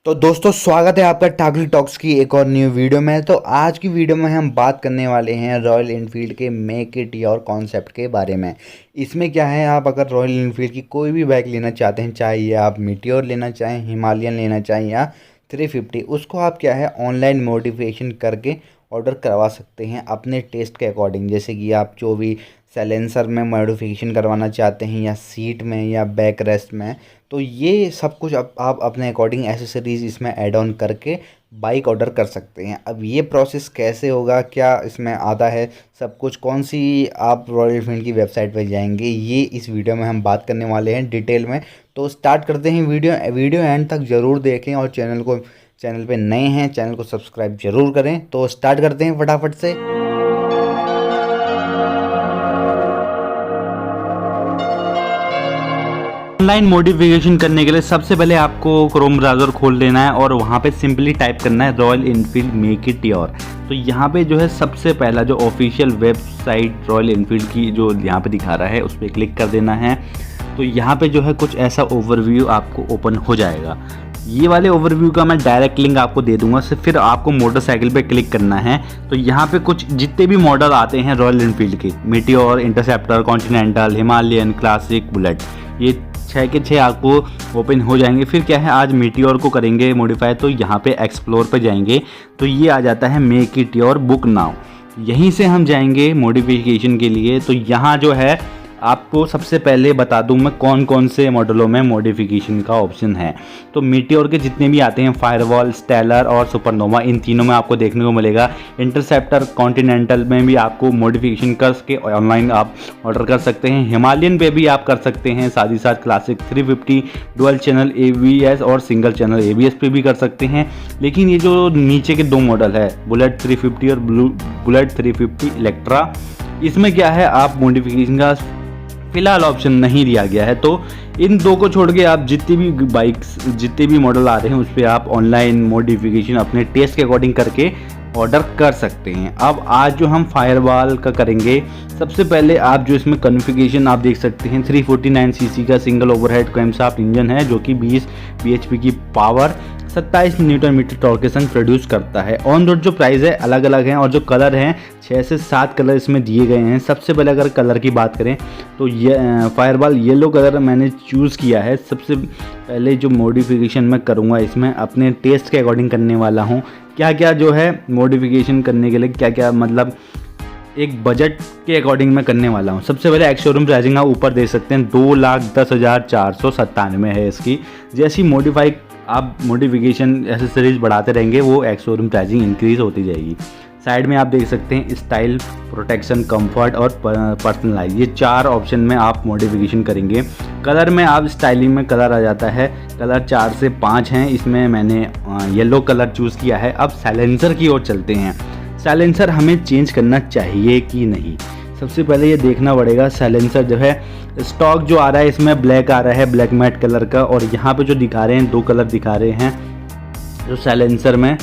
तो दोस्तों स्वागत है आपका टागल टॉक्स की एक और न्यू वीडियो में। तो आज की वीडियो में हम बात करने वाले हैं रॉयल एनफील्ड के मेक इट योर कॉन्सेप्ट के बारे में। इसमें क्या है, आप अगर रॉयल एनफील्ड की कोई भी बाइक लेना चाहते हैं, चाहे ये आप मीटियोर लेना चाहें, हिमालयन लेना चाहें या 350, उसको आप क्या है ऑनलाइन मॉडिफिकेशन करके ऑर्डर करवा सकते हैं अपने टेस्ट के अकॉर्डिंग। जैसे कि आप जो भी साइलेंसर में मॉडिफिकेशन करवाना चाहते हैं या सीट में या बैक रेस्ट में, तो ये सब कुछ आप अपने अकॉर्डिंग एसेसरीज़ इसमें ऐड ऑन करके बाइक ऑर्डर कर सकते हैं। अब ये प्रोसेस कैसे होगा, क्या इसमें आता है सब कुछ, कौन सी आप रॉयल एनफील्ड की वेबसाइट पर जाएंगे, ये इस वीडियो में हम बात करने वाले हैं डिटेल में। तो स्टार्ट करते हैं वीडियो एंड तक ज़रूर देखें और चैनल पे नए हैं चैनल को सब्सक्राइब जरूर करें। तो स्टार्ट करते हैं फटाफट से। ऑनलाइन मॉडिफिकेशन करने के लिए सबसे पहले आपको क्रोम ब्राउज़र खोल लेना है और वहाँ पे सिंपली टाइप करना है royal Enfield make it your. तो यहाँ पे जो है सबसे पहला जो ऑफिशियल वेबसाइट रॉयल एनफील्ड की जो यहाँ पे दिखा रहा है उस पर क्लिक कर देना है। तो यहाँ पे जो है कुछ ऐसा ओवरव्यू आपको ओपन हो जाएगा। ये वाले ओवरव्यू का मैं डायरेक्ट लिंक आपको दे दूंगा। फिर आपको मोटरसाइकिल पे क्लिक करना है। तो यहाँ पे कुछ जितने भी मॉडल आते हैं रॉयल एनफील्ड के, meteor, interceptor, continental, Himalayan, classic, bullet, ये 6 के 6 आपको ओपन हो जाएंगे। फिर क्या है, आज मीटियोर को करेंगे मॉडिफाई, तो यहाँ पे एक्सप्लोर पे जाएंगे तो ये आ जाता है make it your book now. यहीं से हम जाएंगे मॉडिफिकेशन के लिए। तो यहाँ जो है आपको सबसे पहले बता दूं मैं कौन कौन से मॉडलों में मॉडिफिकेशन का ऑप्शन है। तो मीटियोर के जितने भी आते हैं, फायरवॉल, स्टेलर और सुपरनोवा, इन तीनों में आपको देखने को मिलेगा। इंटरसेप्टर, कॉन्टिनेंटल में भी आपको मॉडिफिकेशन करके ऑनलाइन आप ऑर्डर कर सकते हैं। हिमालयन पे भी आप कर सकते हैं, साथ ही साथ क्लासिक 350 डुअल चैनल ABS और सिंगल चैनल ABS पे भी कर सकते हैं। लेकिन ये जो नीचे के दो मॉडल है, बुलेट 350 और बुलेट 350 इलेक्ट्रा, इसमें क्या है आप मॉडिफिकेशन का फिलहाल ऑप्शन नहीं दिया गया है। तो इन दो को छोड़ के आप जितनी भी बाइक्स, जितने भी मॉडल आ रहे हैं उस पर आप ऑनलाइन मॉडिफिकेशन अपने टेस्ट के अकॉर्डिंग करके ऑर्डर कर सकते हैं। अब आज जो हम फायरवॉल का करेंगे, सबसे पहले आप जो इसमें कॉन्फ़िगरेशन आप देख सकते हैं, 349 सीसी का सिंगल ओवरहेड क्रैंकशाफ्ट इंजन है जो कि 20 bhp की पावर, 27 न्यूटन मीटर टॉर्क के संग प्रोड्यूस करता है। ऑन रोड जो प्राइस है अलग अलग हैं और जो कलर हैं 6 से 7 कलर इसमें दिए गए हैं। सबसे पहले अगर कलर की बात करें तो ये फायरवॉल येलो कलर मैंने चूज़ किया है। सबसे पहले जो मॉडिफिकेशन मैं करूँगा इसमें अपने टेस्ट के अकॉर्डिंग करने वाला हूँ। क्या क्या जो है मॉडिफिकेशन करने के लिए क्या क्या, मतलब एक बजट के अकॉर्डिंग मैं करने वाला हूँ। सबसे पहले एक्स शोरूम प्राइसिंग आप ऊपर देख सकते हैं, 2,10,497 है इसकी। जैसी आप मॉडिफिकेशन एसेसरीज बढ़ाते रहेंगे वो एक्स शोरूम प्राइसिंग इंक्रीज़ होती जाएगी। साइड में आप देख सकते हैं स्टाइल, प्रोटेक्शन, कंफर्ट और पर्सनलाइज, ये 4 ऑप्शन में आप मॉडिफिकेशन करेंगे। कलर में आप स्टाइलिंग में कलर आ जाता है, कलर 4 से 5 हैं, इसमें मैंने येलो कलर चूज़ किया है। अब साइलेंसर की ओर चलते हैं। साइलेंसर हमें चेंज करना चाहिए कि नहीं, सबसे पहले ये देखना पड़ेगा। साइलेंसर जो है स्टॉक जो आ रहा है इसमें ब्लैक आ रहा है, ब्लैक मैट कलर का, और यहाँ पे जो दिखा रहे हैं 2 कलर दिखा रहे हैं जो साइलेंसर में,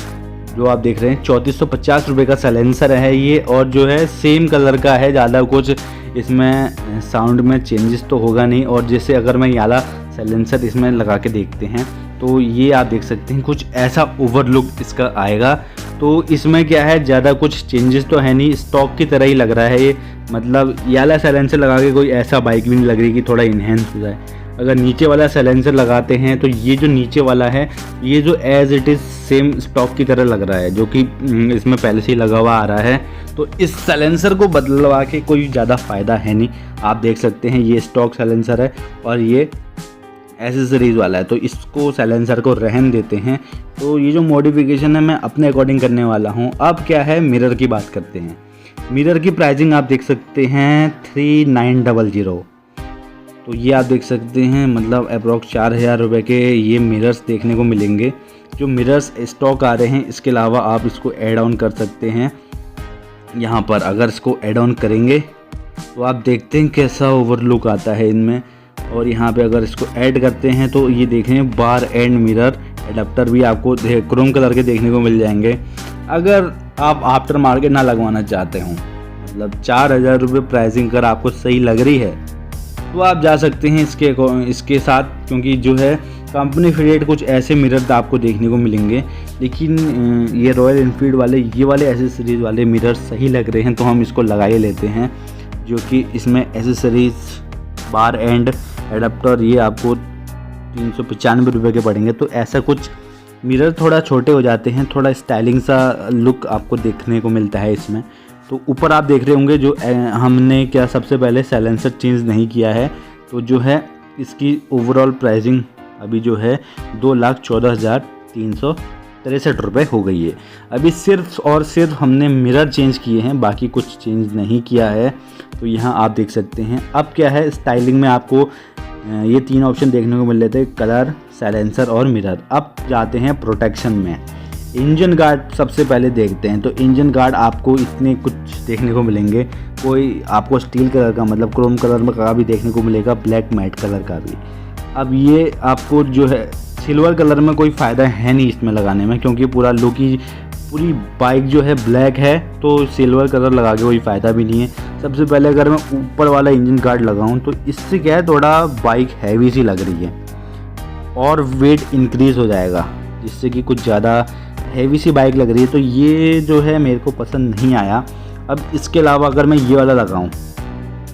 जो आप देख रहे हैं 3450 रुपये का साइलेंसर है ये, और जो है सेम कलर का है, ज़्यादा कुछ इसमें साउंड में चेंजेस तो होगा नहीं। और जैसे अगर मैं याला साइलेंसर इसमें लगा के देखते हैं तो ये आप देख सकते हैं कुछ ऐसा ओवरलुक इसका आएगा। तो इसमें क्या है, ज़्यादा कुछ चेंजेस तो है नहीं, स्टॉक की तरह ही लग रहा है ये। मतलब याला साइलेंसर लगा के कोई ऐसा बाइक भी नहीं लग रही कि थोड़ा इन्हेंस हो जाए। अगर नीचे वाला साइलेंसर लगाते हैं तो ये जो नीचे वाला है ये जो as it is same stock की तरह लग रहा है, जो कि इसमें पहले से ही लगा हुआ आ रहा है। तो इस साइलेंसर को बदलवा के कोई ज़्यादा फ़ायदा है नहीं। आप देख सकते हैं ये स्टॉक साइलेंसर है और ये एसेसरीज़ वाला है, तो इसको साइलेंसर को रहन देते हैं। तो ये जो मॉडिफिकेशन है मैं अपने अकॉर्डिंग करने वाला हूँ। अब क्या है, मिरर की बात करते हैं। मिरर की प्राइसिंग आप देख सकते हैं 3900। तो ये आप देख सकते हैं, मतलब अप्रॉक्स 4000 रुपये के ये मिरर्स देखने को मिलेंगे। जो मिरर्स स्टॉक आ रहे हैं इसके अलावा आप इसको ऐड ऑन कर सकते हैं। यहाँ पर अगर इसको ऐड ऑन करेंगे तो आप देखते हैं कैसा ओवरलुक आता है इनमें। और यहाँ पे अगर इसको ऐड करते हैं तो ये देखें बार एंड मिरर एडाप्टर भी आपको क्रोम कलर के देखने को मिल जाएंगे। अगर आप आफ्टर मार्केट ना लगवाना चाहते हो, मतलब 4000 रुपये प्राइसिंग कर आपको सही लग रही है, तो आप जा सकते हैं इसके साथ, क्योंकि जो है कंपनी फिटेड कुछ ऐसे मिरर आपको देखने को मिलेंगे। लेकिन ये रॉयल एनफील्ड वाले ये वाले एसेसरीज़ वाले मिरर सही लग रहे हैं, तो हम इसको लगा ही लेते हैं। जो कि इसमें एसेसरीज़ बार एंड एडाप्टर ये आपको 395 रुपये के पड़ेंगे। तो ऐसा कुछ मिरर थोड़ा छोटे हो जाते हैं, थोड़ा स्टाइलिंग सा लुक आपको देखने को मिलता है इसमें। तो ऊपर आप देख रहे होंगे जो हमने क्या सबसे पहले साइलेंसर चेंज नहीं किया है, तो जो है इसकी ओवरऑल प्राइसिंग अभी जो है 2,14,363 रुपये हो गई है। अभी सिर्फ और सिर्फ हमने मिरर चेंज किए हैं, बाकी कुछ चेंज नहीं किया है। तो यहाँ आप देख सकते हैं। अब क्या है, स्टाइलिंग में आपको ये 3 ऑप्शन देखने को मिल रहे थे, कलर, साइलेंसर और मिरर। अब जाते हैं प्रोटेक्शन में। इंजन गार्ड सबसे पहले देखते हैं। तो इंजन गार्ड आपको इतने कुछ देखने को मिलेंगे, कोई आपको स्टील कलर का मतलब क्रोम कलर का भी देखने को मिलेगा, ब्लैक मैट कलर का भी। अब ये आपको जो है सिल्वर कलर में कोई फ़ायदा है नहीं इसमें लगाने में, क्योंकि पूरा लुक ही पूरी बाइक जो है ब्लैक है, तो सिल्वर कलर लगा के कोई फ़ायदा भी नहीं है। सबसे पहले अगर मैं ऊपर वाला इंजन गार्ड लगाऊं तो इससे क्या है, थोड़ा बाइक हैवी सी लग रही है और वेट इंक्रीज़ हो जाएगा, जिससे कि कुछ ज़्यादा हैवी सी बाइक लग रही है। तो ये जो है मेरे को पसंद नहीं आया। अब इसके अलावा अगर मैं ये वाला लगाऊं,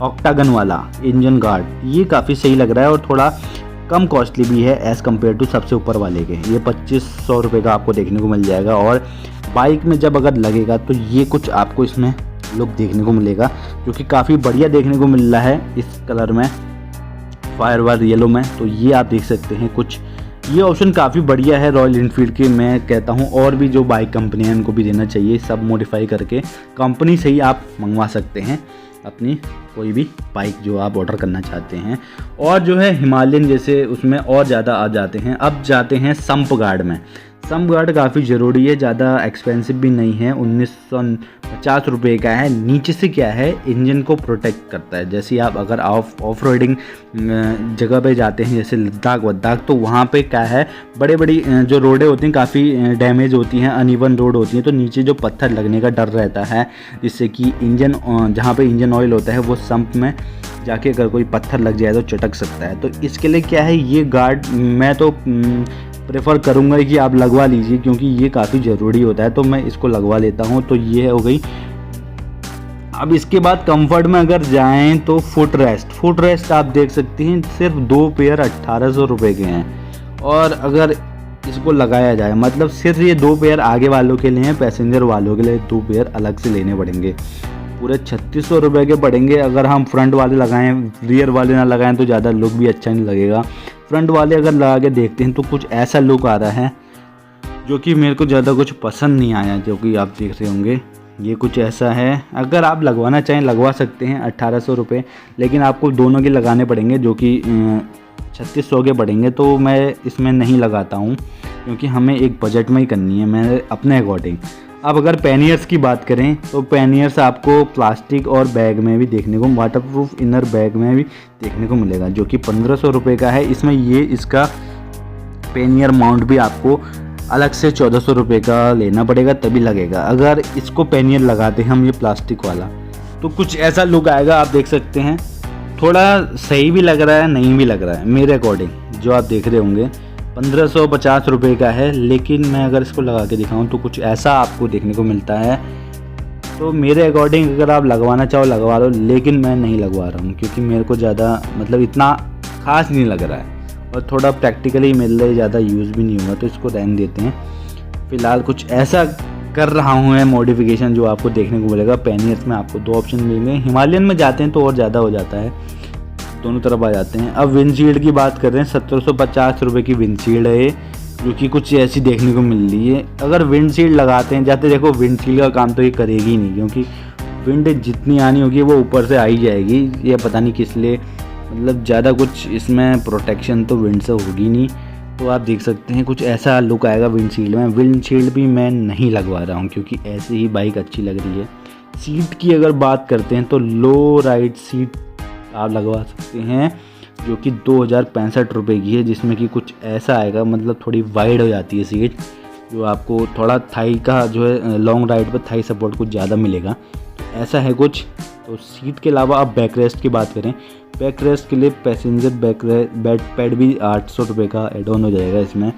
ऑक्टागन वाला इंजन गार्ड, ये काफ़ी सही लग रहा है और थोड़ा कम कॉस्टली भी है एज़ कम्पेयर टू सबसे ऊपर वाले के। ये 2500 रुपये का आपको देखने को मिल जाएगा। और बाइक में जब अगर लगेगा तो ये कुछ आपको इसमें लुक देखने को मिलेगा, जो कि काफ़ी बढ़िया देखने को मिल रहा है इस कलर में, फायर वायर येलो में। तो ये आप देख सकते हैं कुछ ये ऑप्शन काफ़ी बढ़िया है रॉयल एनफील्ड के। मैं कहता हूँ और भी जो बाइक कंपनी है उनको भी देना चाहिए, सब मॉडिफाई करके कंपनी से ही आप मंगवा सकते हैं अपनी कोई भी बाइक जो आप ऑर्डर करना चाहते हैं। और जो है हिमालयन जैसे उसमें और ज़्यादा आ जाते हैं। अब जाते हैं सम्प गार्ड में। सम्प गार्ड काफ़ी ज़रूरी है, ज़्यादा एक्सपेंसिव भी नहीं है, 1950 रुपये का है। नीचे से क्या है, इंजन को प्रोटेक्ट करता है। जैसे आप अगर ऑफ रोडिंग जगह पे जाते हैं, जैसे लद्दाख वद्दाख, तो वहाँ पे क्या है, बड़े बड़ी जो रोडें होती हैं काफ़ी डैमेज होती हैं, अनइवन रोड होती हैं, तो नीचे जो पत्थर लगने का डर रहता है, जिससे कि इंजन जहाँ पे इंजन ऑयल होता है वो सम्प में जाके अगर कोई पत्थर लग जाए तो चटक सकता है। तो इसके लिए क्या है, ये गार्ड मैं तो प्रेफर करूँगा कि आप लगवा लीजिए, क्योंकि ये काफ़ी ज़रूरी होता है। तो मैं इसको लगवा लेता हूँ। तो ये हो गई। अब इसके बाद कंफर्ट में अगर जाएं तो फुट रेस्ट आप देख सकते हैं सिर्फ 2 पेयर 1800 रुपये के हैं। और अगर इसको लगाया जाए, मतलब सिर्फ ये 2 पेयर आगे वालों के लिए हैं, पैसेंजर वालों के लिए 2 पेयर अलग से लेने पड़ेंगे, पूरे 3600 रुपये के पड़ेंगे। अगर हम फ्रंट वाले लगाएं, रियर वाले ना लगाएं तो ज़्यादा लुक भी अच्छा नहीं लगेगा। फ्रंट वाले अगर लगा के देखते हैं तो कुछ ऐसा लुक आ रहा है जो कि मेरे को ज़्यादा कुछ पसंद नहीं आया, जो कि आप देख रहे होंगे ये कुछ ऐसा है। अगर आप लगवाना चाहें लगवा सकते हैं 1800 रुपये, लेकिन आपको दोनों के लगाने पड़ेंगे जो कि 3600 के पड़ेंगे। तो मैं इसमें नहीं लगाता हूँ, क्योंकि हमें एक बजट में ही करनी है, मैं अपने अकॉर्डिंग। अब अगर पैनियर्स की बात करें तो पैनियर्स आपको प्लास्टिक और बैग में भी देखने को, वाटरप्रूफ इनर बैग में भी देखने को मिलेगा, जो कि 1500 रुपये का है। इसमें ये इसका पैनियर माउंट भी आपको अलग से 1400 रुपये का लेना पड़ेगा, तभी लगेगा। अगर इसको पैनियर लगाते हैं हम ये प्लास्टिक वाला, तो कुछ ऐसा लुक आएगा, आप देख सकते हैं। थोड़ा सही भी लग रहा है, नहीं भी लग रहा है मेरे अकॉर्डिंग, जो आप देख रहे होंगे 1550 रुपये का है। लेकिन मैं अगर इसको लगा के दिखाऊं तो कुछ ऐसा आपको देखने को मिलता है। तो मेरे अकॉर्डिंग अगर आप लगवाना चाहो लगवा लो, लेकिन मैं नहीं लगवा रहा हूँ, क्योंकि मेरे को ज़्यादा मतलब इतना खास नहीं लग रहा है और थोड़ा प्रैक्टिकली मिल रहा है, ज़्यादा यूज़ भी नहीं होगा, तो इसको रहने देते हैं। फ़िलहाल कुछ ऐसा कर रहा हूँ मैं मॉडिफिकेशन जो आपको देखने को मिलेगा। पैनियर्स में आपको 2 ऑप्शन मिलेंगे, हिमालयन में जाते हैं तो और ज़्यादा हो जाता है, दोनों तरफ आ जाते हैं। अब विंडशील्ड की बात कर रहे हैं, 1750 रुपये की विंडशील्ड है, जो कि कुछ ऐसी देखने को मिल रही है। अगर विंडशील्ड लगाते हैं, जाते देखो विंडशील्ड का काम तो ये करेगी ही नहीं, क्योंकि विंड जितनी आनी होगी वो ऊपर से आ ही जाएगी। ये पता नहीं किस लिए, मतलब ज़्यादा कुछ इसमें प्रोटेक्शन तो विंड से होगी नहीं। तो आप देख सकते हैं कुछ ऐसा लुक आएगा विंडशील्ड में। विंडशील्ड भी मैं नहीं लगवा रहा हूँ, क्योंकि ऐसे ही बाइक अच्छी लग रही है। सीट की अगर बात करते हैं तो लो राइड सीट आप लगवा सकते हैं, जो कि 2065 रुपये की है, जिसमें कि कुछ ऐसा आएगा, मतलब थोड़ी वाइड हो जाती है सीट, जो आपको थोड़ा थाई का जो है लॉन्ग राइड पर थाई सपोर्ट कुछ ज़्यादा मिलेगा। ऐसा है कुछ। तो सीट के अलावा अब बैक रेस्ट की बात करें, बैक रेस्ट के लिए पैसेंजर बैक पैड भी 800 रुपये का एड ऑन हो जाएगा इसमें,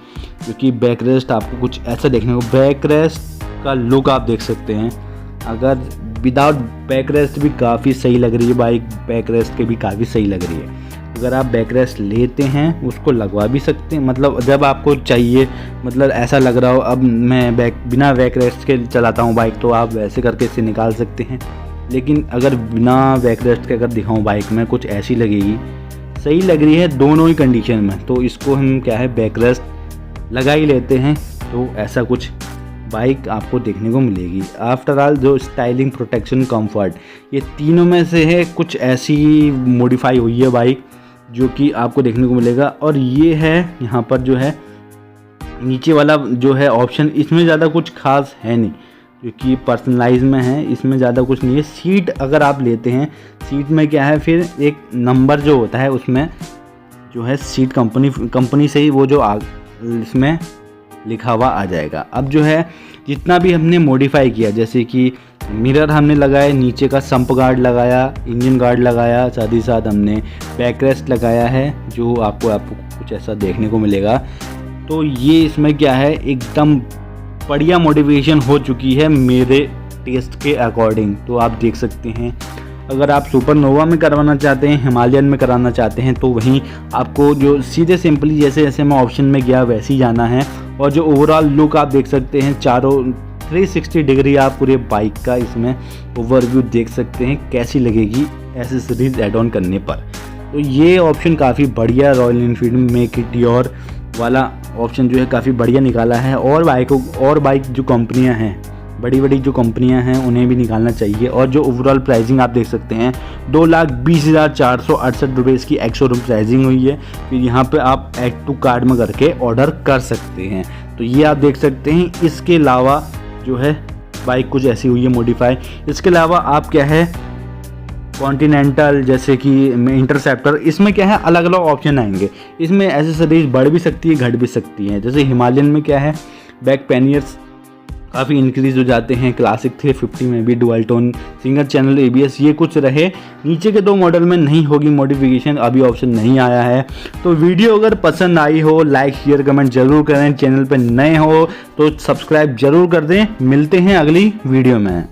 क्योंकि बैक रेस्ट आपको कुछ ऐसा देखने को, बैक रेस्ट का लुक आप देख सकते हैं। अगर विदाउट बैक रेस्ट भी काफ़ी सही लग रही है बाइक, बैक रेस्ट के भी काफ़ी सही लग रही है। अगर आप बैक रेस्ट लेते हैं उसको लगवा भी सकते हैं, मतलब जब आपको चाहिए, मतलब ऐसा लग रहा हो अब मैं बिना बैक रेस्ट के चलाता हूँ बाइक, तो आप वैसे करके इसे निकाल सकते हैं। लेकिन अगर बिना बैक रेस्ट के अगर दिखाऊँ बाइक में कुछ ऐसी लगेगी, सही लग रही है दोनों ही कंडीशन में, तो इसको हम क्या है बैक रेस्ट लगा ही लेते हैं, तो ऐसा कुछ बाइक आपको देखने को मिलेगी। आफ्टर ऑल जो स्टाइलिंग, प्रोटेक्शन, कंफर्ट, ये तीनों में से है कुछ ऐसी मॉडिफाई हुई है बाइक जो कि आपको देखने को मिलेगा। और ये है यहाँ पर जो है नीचे वाला जो है ऑप्शन, इसमें ज़्यादा कुछ खास है नहीं क्योंकि पर्सनलाइज में है, इसमें ज़्यादा कुछ नहीं है। सीट अगर आप लेते हैं, सीट में क्या है फिर एक नंबर जो होता है उसमें जो है सीट कंपनी से ही वो जो इसमें लिखा हुआ आ जाएगा। अब जो है जितना भी हमने मॉडिफाई किया, जैसे कि मिरर हमने लगाया, नीचे का संप गार्ड लगाया, इंजन गार्ड लगाया, साथ ही साथ हमने बैक रेस्ट लगाया है जो आपको कुछ ऐसा देखने को मिलेगा। तो ये इसमें क्या है एकदम बढ़िया मॉडिफिकेशन हो चुकी है मेरे टेस्ट के अकॉर्डिंग। तो आप देख सकते हैं, अगर आप सुपरनोवा में करवाना चाहते हैं, हिमालयन में कराना चाहते हैं, तो वहीं आपको जो सीधे सिंपली जैसे जैसे मैं ऑप्शन में गया वैसे ही जाना है। और जो ओवरऑल लुक आप देख सकते हैं, चारों 360 डिग्री आप पूरे बाइक का इसमें ओवरव्यू देख सकते हैं कैसी लगेगी एसेसरीज ऐड ऑन करने पर। तो ये ऑप्शन काफ़ी बढ़िया रॉयल एनफील्ड मेटियोर वाला ऑप्शन जो है काफ़ी बढ़िया निकाला है। और बाइक जो कंपनियां हैं, बड़ी बड़ी जो कंपनियां हैं, उन्हें भी निकालना चाहिए। और जो ओवरऑल प्राइसिंग आप देख सकते हैं 2,20,468 रुपये इसकी एक्स-शोरूम प्राइसिंग हुई है। फिर यहाँ पे आप ऐड टू कार्ट में करके ऑर्डर कर सकते हैं। तो ये आप देख सकते हैं। इसके अलावा जो है बाइक कुछ ऐसी हुई है मॉडिफाई। इसके अलावा आप क्या है कॉन्टिनेंटल, जैसे कि इंटरसेप्टर, इसमें क्या है अलग अलग ऑप्शन आएंगे। इसमें एसेसरीज बढ़ भी सकती है, घट भी सकती है। जैसे हिमालयन में क्या है बैक पैनियर्स काफ़ी इंक्रीज हो जाते हैं, क्लासिक 350 में भी dual tone, single channel ABS, ये कुछ रहे। नीचे के 2 मॉडल में नहीं होगी मॉडिफिकेशन, अभी ऑप्शन नहीं आया है। तो वीडियो अगर पसंद आई हो लाइक शेयर कमेंट जरूर करें, चैनल पर नए हो तो सब्सक्राइब जरूर कर दें। मिलते हैं अगली वीडियो में।